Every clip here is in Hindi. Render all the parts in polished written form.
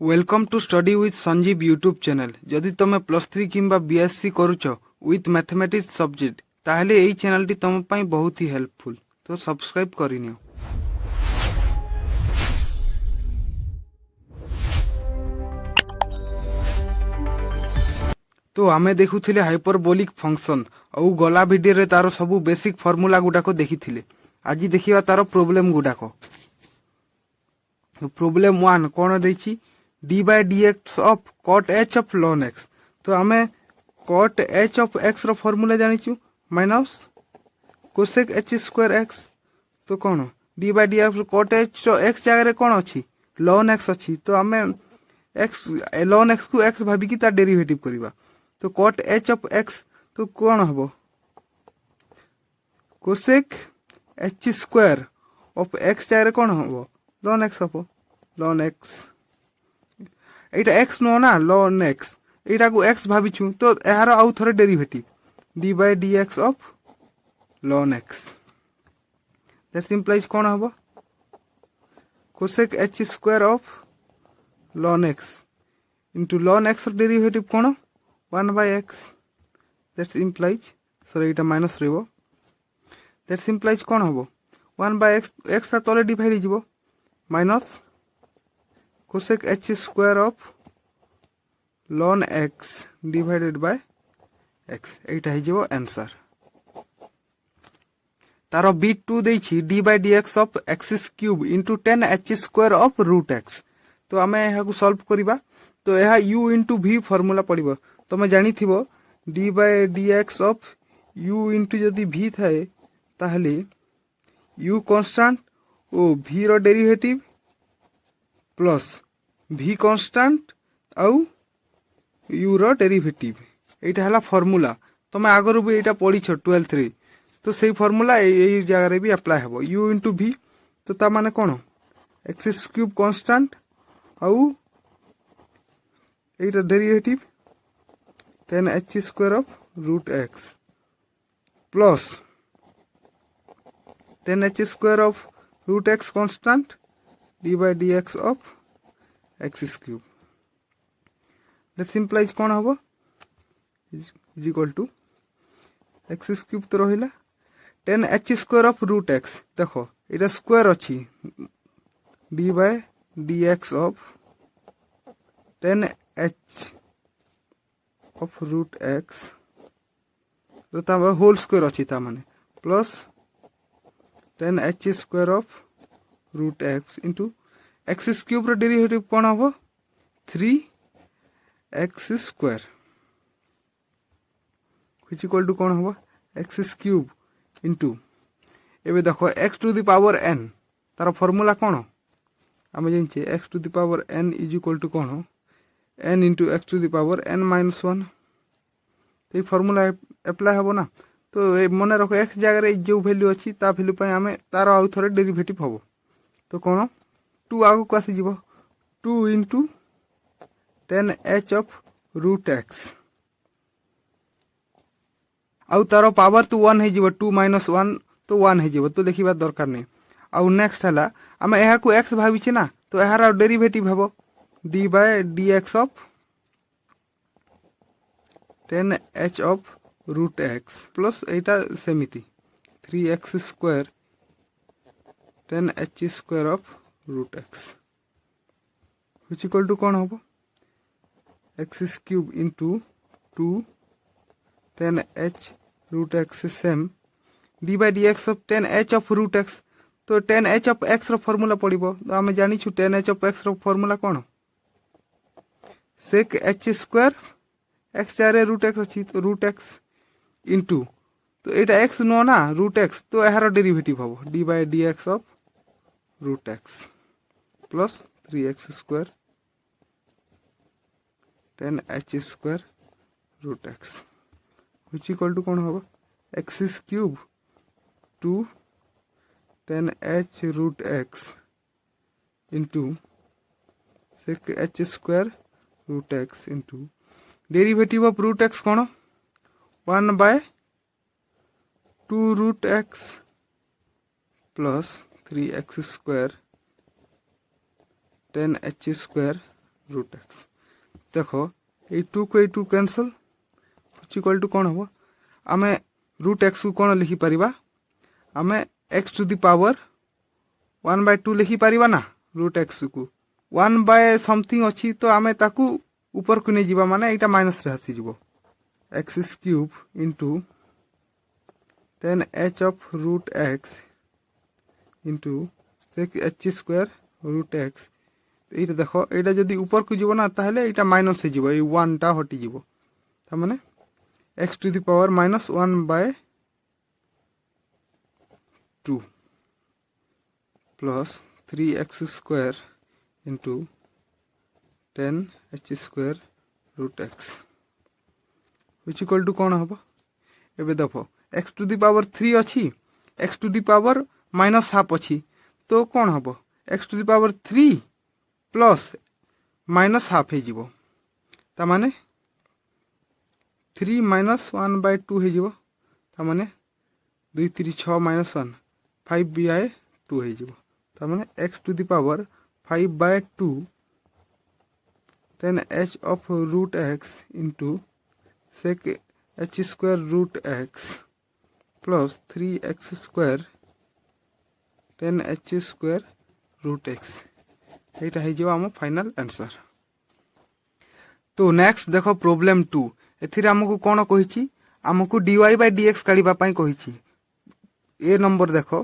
Welcome to study with Sanjeev YouTube channel. जदि तुम +3 किंबा बीएससी करुच विथ मैथमेटिक्स सब्जेक्ट ताहले एई चैनल टी तुम पई बहुत ही हेल्पफुल। तो सब्सक्राइब करिनियो। तो आमे देखुथिले हाइपरबोलिक फंक्शन और गला वीडियो रे तारो सबु बेसिक फार्मूला गुडाको देखिथिले। आज देखिबा तारो प्रॉब्लम गुडाको। तो प्रॉब्लम 1 कोन देछि d by dx of cot h of ln x। तो आमे cot h of x रो फार्मूला जानिछु minus cosec h square x। तो कोन d by dx cot h row x जगह रे कोन अछि ln x अछि। तो आमे x ln x को x भाबी की ता डेरिवेटिव करिबा। तो cot h of x तो कोन हबो cosec h square of x जगह रे कोन हबो ln x हबो ln x। एटा x नो ना ln x एटा को x भाबी छु। तो एहार आउ थरे derivative d by dx of ln x that implies कोन हबो cosec h square of ln x into ln x derivative कोन 1 by x दैट इंप्लाइज सर एटा माइनस रहबो। दैट इंप्लाइज कोन हबो 1 by x x ता तले डिवाइड हो जिवो minus cosec h square of ln x divided by x एटा हे जिवो आंसर। तारो b2 देछि d by dx of x cube into 10 h square of root x। तो आमे एहा को सॉल्व करिबा। तो एहा u into v फार्मूला पड़िबो। तमे जानि थिबो d by dx of u into जदि v थाए ताहले u कांस्टेंट ओ v रो डेरिवेटिव प्लस v कांस्टेंट आउ u रो डेरिवेटिव एटा हला फार्मूला। तमे आगरु भी एटा पढी छ 12th रे। तो सेही फार्मूला एई जगह रे भी अप्लाई हबो u into v। तो ता माने कोन x क्यूब कांस्टेंट आउ एटा derivative 10 h square of root x plus 10 h square of root x constant d by dx of x cube that implies कोन हबो is equal to x cube तो रहिला 10 h square of root x। देखो एटा स्क्वायर अछि d by dx of 10 h of root x तो ता होल स्क्वायर अछि ता माने plus 10 h square of root x into x cube रो डेरिवेटिव कोन हबो 3x square which equal to कोन हबो x क्यूब इनटू एबे देखो x to the power n तार फार्मूला कोन हम जंचे x to the power n is equal to कोन n into x to the power n minus 1। तो फार्मूला अप्लाई हबो ना। तो ए मने रखो x जगह रे जो वैल्यू अछि ता वैल्यू पय हमें तार आउ थरे डेरिवेटिव हबो। तो कोन 2 आगु को आसी जिवो 2 into 10 h of root x आउ तारो पावर तो 1 हे जिवो 2 माइनस 1 तो 1 हे जिवो। तो लिखिबा दरकार नै। आउ नेक्स्ट हला हम एहा को x भाबी छी ना। तो एहार डेरिवेटिव हबो d by dx of 10 h of root x plus एटा सेमिति 3x square 10 h square of root x which equal to कोन हबो x cube into 2 10 h root x same d by dx of 10 h of root x। तो 10 h of x रो फार्मूला पड़िबो। तो हम जानि छु 10 h of x रो फार्मूला कोन sec h स्क्वायर x जारे रूट x अछि तो रूट x इनटू तो एटा x नो ना रूट x तो एहार डेरिवेटिव हबो d by dx of root x plus 3x square 10 h square root x which equal to कोन हबो x क्यूब 2 10 h root x into sec h square root x into derivative of root x कोन 1 by 2 root x plus 3x square 10 h square root x देख ये 2 को ये 2 कैंसल इक्वल टू कौन हम आम रूट एक्स को कौन लिखिपर आम एक्स टू दी पावर 1/2 लिखिपर ना रूट एक्स को 1 समथिंग अच्छी तो आम ताकू ऊपर को नहीं जीवा माने एटा माइनस रे आसी जीवो x cube into 10h of root x into h square root x ये देख यहाँ जदि ऊपर को जीव ना ताहले एटा माइनस हो जीवो ये 1 टा हटि जीवो ता माने x to the power -1/2 plus 3x square into 10h square root x which equal to कौन हम एबे देख एक्स टू दी पावर 3 अच्छी x to the power -half अच्छी तो कौन हम x to the power 3 plus -half हो ता माने 3 -1/2 हो ता माने 2 3 6 -1 5/2 हो ता माने x to the power 5/2 10h of root x into sec h square root x plus 3x square 10h square root x यहाँ हो फाइनल आंसर। तो नेक्स्ट देख प्रोब्लेम 2 एथिरे हमको कौन कही आमको dy/dx काढ़ा कही ए नंबर देख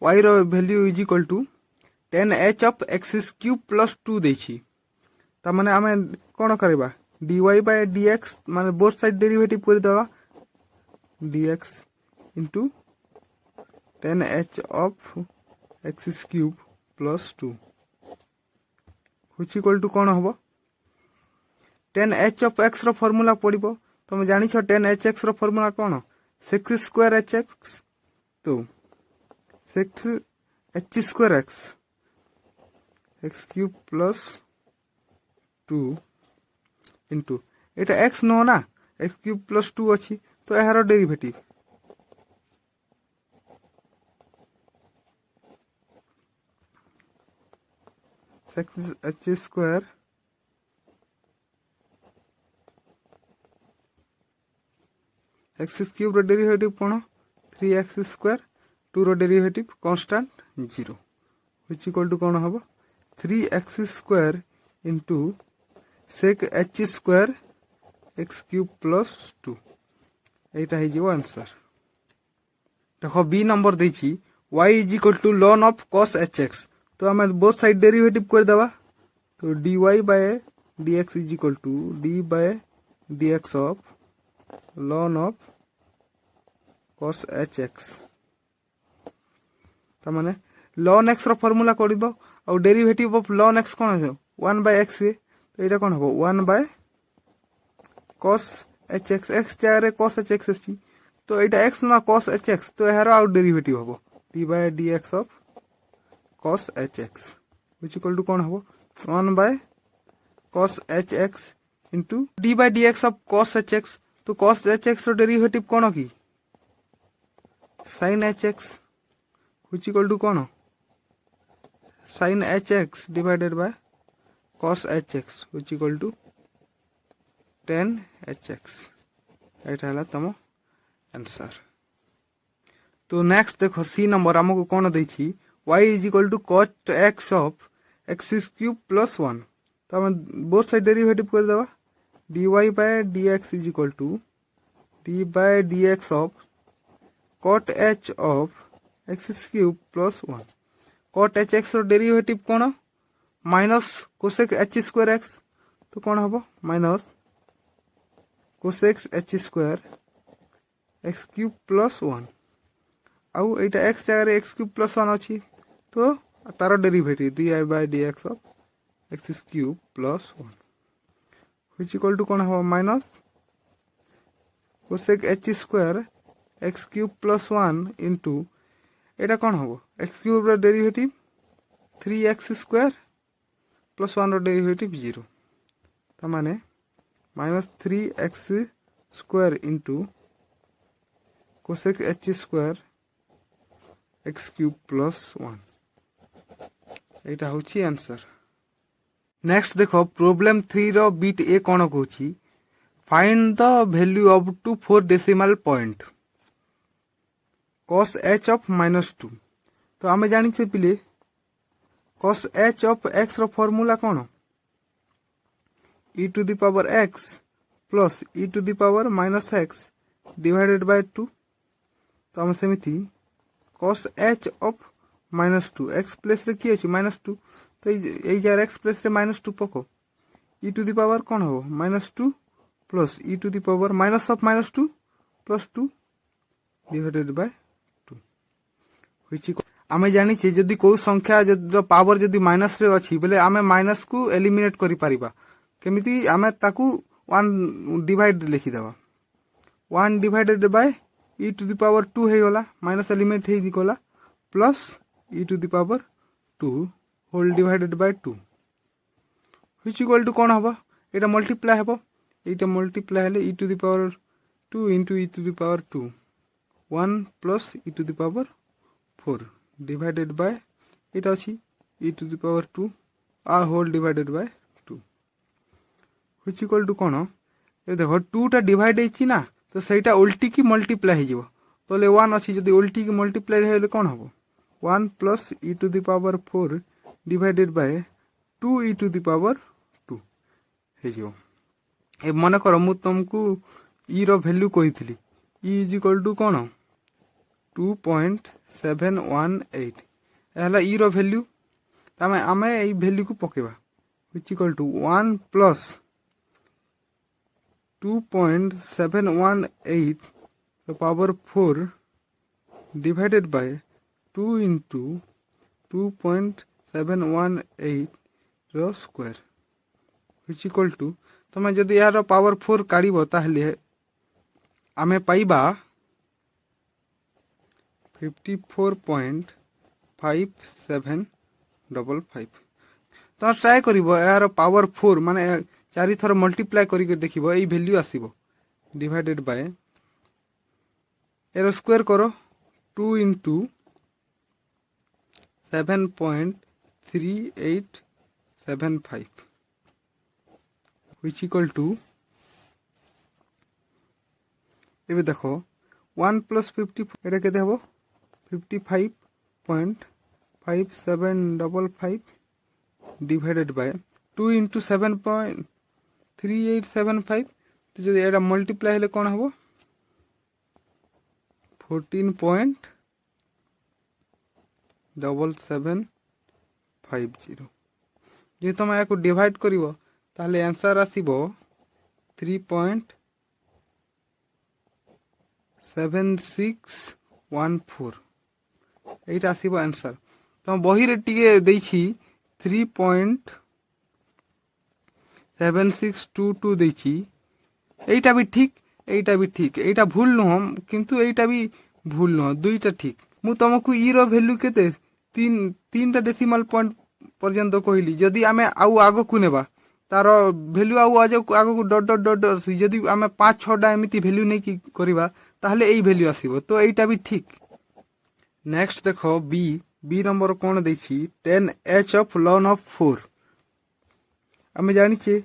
y रो value is equal to 10h of x cube plus 2 देछि ता माने आमे कौन करबा dy/dx माने बोथ साइड डेरिवेटिव कर देबा dx into 10h of x cube plus 2 equal to कौन हम 10h ऑफ x रो फॉर्मूला पड़िबो तुम जानि छ 10hx रो फॉर्मूला कौन सेक्स स्क्वायर hx तो सेक्स h square x cube plus 2 into एटा x न ना x क्यूब प्लस 2 अच्छी तो यार derivative sec h square x cube रो डेरिवेटिव कौन 3x स्क्वायर 2 रो derivative constant 0 which equal to कौन हम 3x square into sec h square x cube plus 2 यहाँ हो आंसर। देख बी नंबर देछि y is equal to ln of cos hx तो आम बोथ साइड डेरिवेटिव कर देबा तो dy/dx is equal to d/dx of ln of cos hx ता माने ln x रो फार्मूला करबो और डेरिवेटिव ऑफ ln x कोन है 1/x तो यहाँ कौन हम 1/cos hx x जगह cos hx अच्छी तो यहाँ x ना cos hx तो यार आउट डेरिवेटिव हम d/dx of cos hx which equal to कौन हम 1/cos hx into d/dx of cos hx तो cos hx रो डेरिवेटिव कौन की sin hx which equal to कौन sin hx divided by cos hx which equal to 10hx यहाँ है तुम आंसर। तो नेक्स्ट देखो सी नंबर आमको कौन देछि y is equal to cot x of x cube plus 1 तो आम बोथ साइड डेरिवेटिव कर देबा dy/dx is equal to d/dx of cot h of x cube plus 1 cot hx रो डेरिवेटिव कौन minus cosec h square x तो कौन हम minus cosec h square x cube plus 1 आउ यहाँ x जगह एक्स क्यूब प्लस 1 अच्छी तो तार derivative dy/dx of x cube plus 1 which equal to कौन हम minus cosec h square x cube plus 1 into यहाँ कौन हम एक्स क्यूब रो डेरिवेटिव 3x स्क्वायर प्लस 1 रो डेरिवेटिव 0 ता माने minus 3x square into cosec h square x cube plus 1 यहाँ हूँ आंसर। नेक्स्ट देखो प्रोब्लेम 3 रो बिट ए कौन कहूँ find the value up to 4 decimal point cos h of -2 तो आमे जानी छे पिले cos h of x रो फॉर्मूला कौन e to the power x plus e to the power minus x divided by 2 तो आमे सेमिति cos h of -2 x place रे की अछि -2 तो ए जार x प्लेस रे -2 पको e to the power कौन हो -2 plus e to the power minus of -2 plus 2 divided by 2 which आमे जानी छे जदी को संख्या जो पावर जदी माइनस रे अछि बेले आमे माइनस को एलिमिनेट करि पारिबा केमिति आमे ताकू 1 डिवाइड लिखि देबा 1 divided by e to the power 2 हे होला माइनस एलिमेंट हे गला plus e to the power 2 whole divided by 2 which equal to कोन हबो एटा मल्टीप्लाई हबो एटा मल्टीप्लाई हेले e to the power 2 into e to the power 2 1 plus e to the power 4 divided by एटा अछि e to the power 2 आ whole divided by 2 which equal to कोन ए देखो 2 टा डिवाइड हेछि ना तो सेटा उल्टी की मल्टीप्लाई हे जिवो तले 1 अछि जदी उल्टी की मल्टीप्लाई हेले कोन हबो 1 plus e to the power 4 divided by 2 e to the power 2 हे जिवो ए मन कर मु तुमको e रो वैल्यू कहितली e इज इक्वल टू कोन 2.718 एला e रो वैल्यू तमे आमे ए वैल्यू को पकेबा which equal to 1 plus 2.718 the power 4 divided by 2 into 2.718 रो स्क्वायर which equal to तमे जदी यार पावर 4 काढिबो ताहले आमे पाइबा 54.5755 तो ट्राई करिवो यार पावर 4 माने 4 थर मल्टीप्लाई करि के देखिबो एई वैल्यू आसीबो डिवाइडेड बाय एरो स्क्वायर करो 2 into 7.3875 which equal to एबे देखो 1 plus 54 एटा केते हबो 55.5755 divided by 2 into 7.3875 तो जदी एटा मल्टीप्लाई हेले कोन हबो 14.7750 जे तुम याको डिवाइड करिवो ताहले आंसर आसीबो 3.7614 एटा आसीबो आंसर तुम बही रे टिके दैछि 3.7622 दैछि एटा भी ठीक एटा भूल न हम किंतु एटा भी भूल न दुईटा ठीक मु तुमको ई रो वैल्यू केते 3 डेसिमल पॉइंट पर्यंत कहली जदी आमे आउ आगो को नेबा तार वैल्यू आउ आगो को डॉट डॉट डॉट जदी आमे 5-6 टा एमिति वैल्यू नै की करबा ताहले एई वैल्यू आसीबो तो एटा भी ठीक नेक्स्ट देखो बी नंबर कोन दैछि 10h ऑफ ln ऑफ 4 आमे जानि छे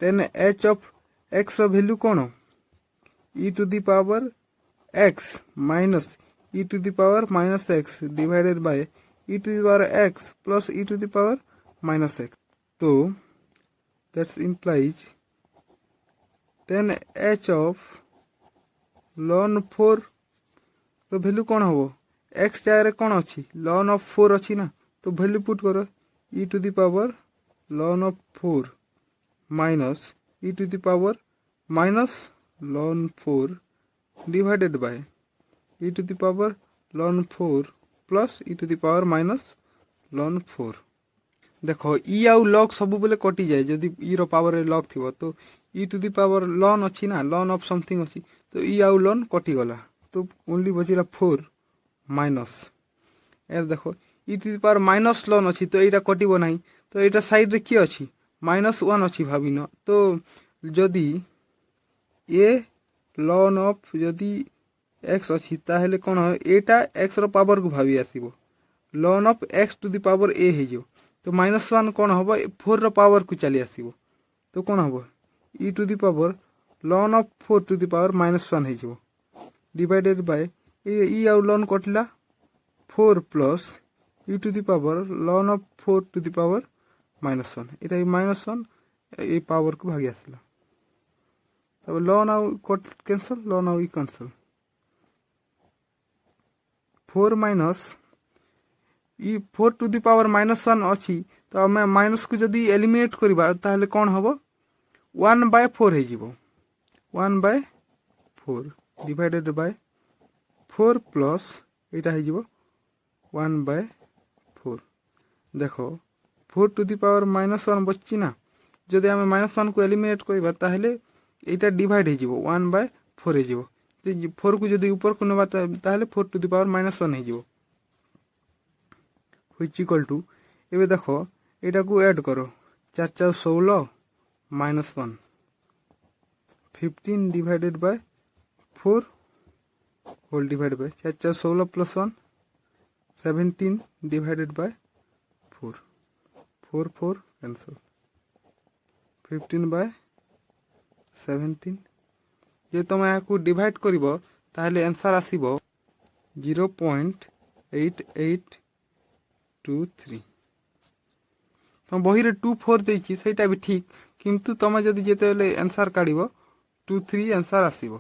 10h ऑफ x रो वैल्यू कोन e to the power x minus e to the power minus x divided by e to the power x plus e to the power minus x so that implies 10h of ln 4 तो वैल्यू कोन होबो x जाय रे कोन अछि ln of 4 अछि ना तो वैल्यू पुट करो e to the power ln of 4 minus e to the power minus ln 4 divided by e to the power ln 4 plus e to the power minus ln 4 देखो e आउ log सब बेले कटि जाय जदी e रो पावर रे log थिबो तो e to the power ln अछि ना ln of something अछि तो e आउ ln कटि गला तो ओनली बचिला 4 माइनस एर देखो e to the power minus ln अछि तो एटा कटिबो नाही तो एटा साइड रे की अछि -1 अछि भाबिनो तो जदी ए ln of जदी x अछि ताहेले कोन एटा x रो पावर को भाबी आसीबो ln of x to the power a हे जो তো -1 কোণ হব 4 ର ପାୱାର କୁ ଚାଲି ଆସିବ ତ কোণ হব e to the power ln of 4 to the power -1 ହେଇଯିବ ডিভাইডেড বাই ই ଆଉ ln କଟିଲା 4 plus e to the power ln of 4 to the power -1 এটা এই -1 এই পাওয়ার କୁ ଭାଗି ଆସିଲା তারপর ln ଆଉ ক্যান্সেল ln ଆଉ ই ক্যান্সেল 4 माइनस इ 4 टू दी पावर -1 अछि तो हमें माइनस को जदी एलिमिनेट करबा ताहले कोन हबो 1/4 हे जिवो 1/4 डिवाइडेड बाय 4 प्लस एटा हे जिवो 1/4 देखो 4 टू दी पावर -1 बच्ची ना जदी हमें -1 को एलिमिनेट करबा ताहले एटा डिवाइड हे जिवो 1/4 हे जिवो 4 को जदी ऊपर को नबा ताहले 4 टू दी पावर -1 हे जिवो which equal to एबे देखो एटा को ऐड करो 4 4 16 -1 15 divided by 4 whole divided by 4 4 16 plus 1 17 divided by 4 4 4 cancel 15 by 17 जे तुम याकू डिवाइड करिवो ताहले आंसर आसीबो 0.8823 तुम बही रे 24 देछि सेटा भी ठीक किंतु तुम जदी जेते आंसर काढिबो 23 आंसर आसीबो।